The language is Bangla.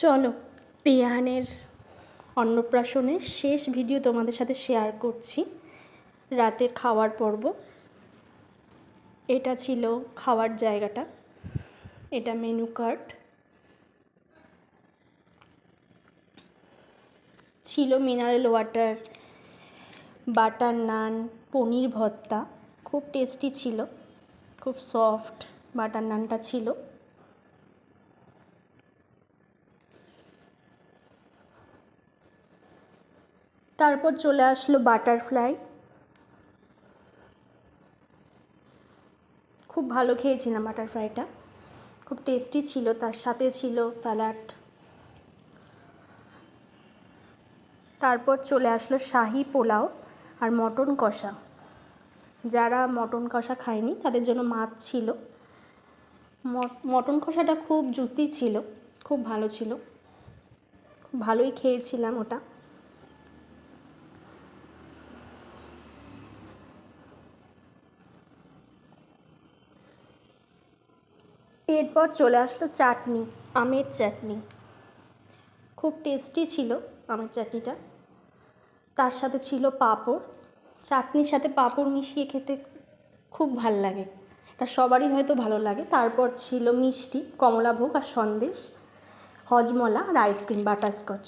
চলো রিহানের অন্নপ্রাশনের শেষ ভিডিও তোমাদের সাথে শেয়ার করছি। রাতের খাওয়ার পর্ব। এটা ছিল খাওয়ার জায়গাটা, এটা মেনু কার্ড ছিল। মিনারেল ওয়াটার, বাটার নান, পনির ভর্তা, খুব টেস্টি ছিল, খুব সফট বাটার নানটা ছিল। তারপর চলে আসলো বাটারফ্লাই, খুব ভালো খেয়েছিলাম বাটারফ্লাইটা, খুব টেস্টি ছিল। তার সাথে ছিল স্যালাড। তারপর চলে আসলো শাহি পোলাও আর মটন কষা। যারা মটন কষা খায়নি তাদের জন্য মাছ ছিল। মটন কষাটা খুব জুসি ছিল, খুব ভালো ছিল, খুব ভালোই খেয়েছিলাম ওটা। এরপর চলে আসলো চাটনি, আমের চাটনি, খুব টেস্টি ছিল আমের চাটনিটা। তার সাথে ছিল পাঁপড়। চাটনির সাথে পাঁপড় মিশিয়ে খেতে খুব ভাল লাগে, এটা সবারই হয়তো ভালো লাগে। তারপর ছিল মিষ্টি, কমলাভোগ আর সন্দেশ, হজমলা আর আইসক্রিম, বাটারস্কচ।